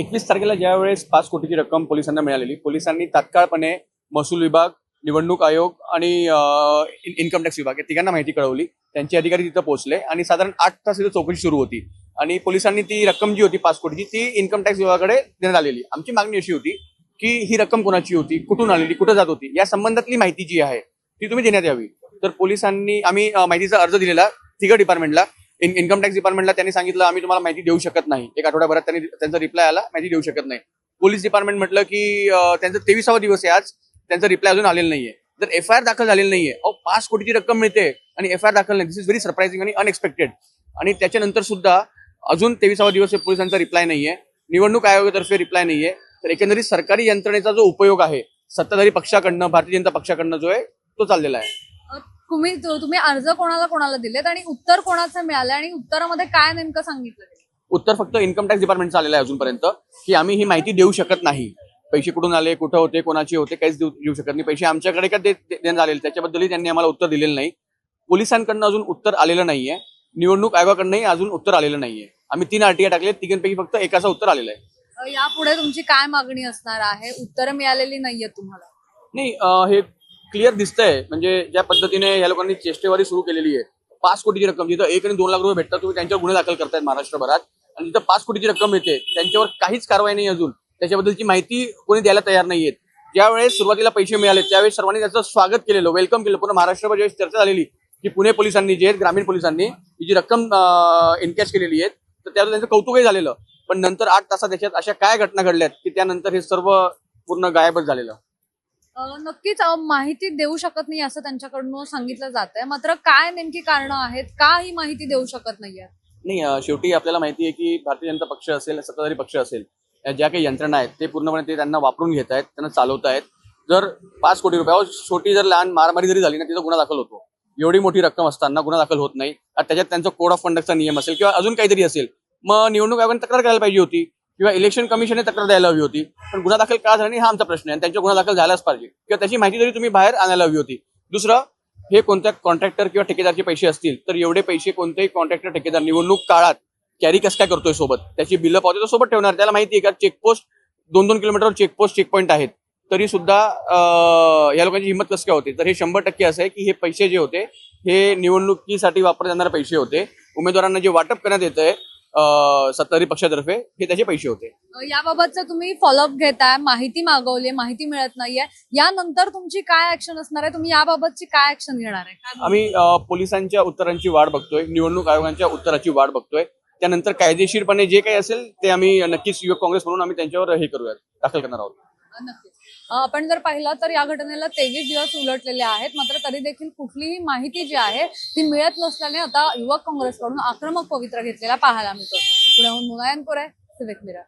21 तारखेला ज्यावेळेस 5 कोटीची रक्कम पोलिसांना मिळालेली, पोलिसांनी तात्काळपणे महसूल विभाग, निवडणूक आयोग आणि इन्कम टॅक्स विभाग या तिघांना माहिती कळवली. त्यांचे अधिकारी तिथं पोहोचले आणि साधारण 8 तास तिथं चौकशी सुरू होती आणि पोलिसांनी ती रक्कम जी होती 5 कोटीची ती इन्कम टॅक्स विभागाकडे देण्यात आलेली. आमची मागणी अशी होती की ही रक्कम कोणाची होती, कुठून आलेली, कुठं जात होती, या संबंधातली माहिती जी आहे ती तुम्ही देण्यात यावी. तर पोलिसांनी आम्ही माहितीचा अर्ज दिलेला तिघं डिपार्टमेंटला. इन्कम टॅक्स डिपार्टमेंटला त्यांनी सांगितलं आम्ही तुम्हाला माहिती देऊ शकत नाही. एक आठवड्याभरात त्यांचा रिप्लाय आला, माहिती देऊ शकत नाही. पोलीस डिपार्टमेंट म्हटलं की त्यांचा 23वा दिवस आहे आज, त्यांचा रिप्लाय अजून आलेला नाहीये. तर एफआयआर दाखल झालेली नाहीये. 5 कोटीची रक्कम मिळते आणि एफआयआर दाखल नाही. दिस इज व्हेरी सरप्राइझिंग आणि अनएक्सपेक्टेड. आणि त्याच्यानंतर सुद्धा अजून 23वा दिवस आहे, पोलिसांचा रिप्लाय नाहीये, निवडणूक आयोगातर्फे रिप्लाय नाहीये. तर एकंदरीत सरकारी यंत्रणेचा जो उपयोग आहे सत्ताधारी पक्षाकडनं, भारतीय जनता पक्षाकडनं जो आहे तो चाललेला आहे. तुम्ही अर्ज कोणाला दिलेत आणि उत्तर कोणाचं मिळालं आणि उत्तरामध्ये काय नेमकं सांगितलं? उत्तर फक्त इन्कम टॅक्स डिपार्टमेंटचं आलेलं आहे अजूनपर्यंत की आम्ही ही माहिती देऊ शकत नाही. पैसे कुठून आले, कुठं होते, कोणाचे होते, काहीच देऊ शकत नाही. पैसे आमच्याकडे का देण्यात आलेले त्याच्याबद्दलही त्यांनी आम्हाला उत्तर दिलेलं नाही. पोलिसांकडनं अजून उत्तर आलेलं नाहीये. निवडणूक आयोगाकडनंही अजून उत्तर आलेलं नाहीये. आम्ही 3 आरटीआय टाकले, तिघांपैकी फक्त एकाचं उत्तर आलेलं आहे. यापुढे तुमची काय मागणी असणार आहे? उत्तर मिळालेली नाहीये तुम्हाला? नाही, हे क्लिअर दिसतंय. म्हणजे ज्या पद्धतीने या लोकांनी चेष्टेवारी सुरू केलेली आहे. 5 कोटीची रक्कम, जिथं 1 आणि 2 लाख रुपये भेटतात तुम्ही त्यांच्यावर गुन्हे दाखल करतायत महाराष्ट्रभरात, आणि जिथं 5 कोटीची रक्कम येते त्यांच्यावर काहीच कारवाई नाही. अजून त्याच्याबद्दलची माहिती कोणी द्यायला तयार नाहीयेत. ज्यावेळेस सुरुवातीला पैसे मिळाले त्यावेळेस सर्वांनी त्याचं स्वागत केलेलं, वेलकम केलं. पूर्ण महाराष्ट्रभर ज्यावेळेस चर्चा झालेली की पुणे पोलिसांनी जे ग्रामीण पोलिसांनी ही जी रक्कम इनकॅश केलेली आहे तर त्यावर त्यांचं कौतुकही झालेलं. पण नंतर 8 तासात त्याच्यात अशा काय घटना घडल्यात की त्यानंतर हे सर्व पूर्ण गायबच झालेलं. नक्कीच माहिती देऊ शकत नाही असं त्यांच्याकडून सांगितलं जात आहे. मात्र काय नेमकी कारण आहेत, का ही माहिती देऊ शकत नाहीये? नाही, शेवटी आपल्याला माहिती आहे की भारतीय जनता पक्ष असेल, सत्ताधारी पक्ष असेल, या ज्या काही यंत्रणा आहेत ते पूर्णपणे ते त्यांना वापरून घेत आहेत, त्यांना चालवत आहेत. जर 5 कोटी रुपयावर छोटी जर लहान मारामारी जरी झाली ना तिचा गुन्हा दाखल होतो. एवढी मोठी रक्कम असताना गुन्हा दाखल होत नाही. त्याच्यात त्यांचा कोड ऑफ कंडक्टचा नियम असेल किंवा अजून काहीतरी असेल, मग निवडणूक आयोगाने तक्रार करायला पाहिजे होती किंवा इलेक्शन कमिशनने तक्रार द्यायला हवी होती. पण गुन्हा दाखल का झाला नाही हा आमचा प्रश्न आहे. आणि त्यांचा गुन्हा दाखल झालाच पाहिजे किंवा त्याची माहिती तरी तुम्ही बाहेर आणायला हवी होती. दुसरं, हे कोणत्या कॉन्ट्रॅक्टर किंवा ठेकेदारचे पैसे असतील तर एवढे पैसे कोणतेही कॉन्ट्रॅक्टर ठेकेदार निवडणूक काळात कॅरी कसं काय करतोय सोबत, त्याची बिलं पावते तो सोबत ठेवणार. त्याला माहिती आहे का चेकपोस्ट 2-2 किलोमीटरवर चेक पॉईंट आहेत तरी सुद्धा या लोकांची हिंमत कसं काय होते. तर हे 100% असं आहे की हे पैसे जे होते हे निवडणुकीसाठी वापरले जाणारे पैसे होते. उमेदवारांना जे वाटप करण्यात येतंय सत्ताधारी पक्षातर्फे हे त्याचे पैसे होते. याबाबतचं तुम्ही फॉलोअप घेताय, माहिती मागवली, माहिती मिळत नाहीये, यानंतर तुमची काय ऍक्शन असणार आहे? तुम्ही याबाबतची काय ऍक्शन घेणार आहे? आम्ही पोलिसांच्या उत्तरांची वाट बघतोय, निवडणूक आयोगांच्या उत्तराची वाट बघतोय. त्यानंतर कायदेशीरपणे जे काही असेल ते आम्ही नक्कीच युवक काँग्रेस म्हणून आम्ही त्यांच्यावर हे करूयात, दाखल करणार आहोत. नक्कीच. आपण जर पाहिलं तर या घटनेला 23 दिवस उलटलेले आहेत, मात्र तरी देखील कुठलीही माहिती जी आहे ती मिळत नसल्याने आता युवक काँग्रेसकडून आक्रमक पवित्रा घेतलेला पाहायला मिळतो. पुण्याहून मुनायनपूर आहे, सिविक मिरर.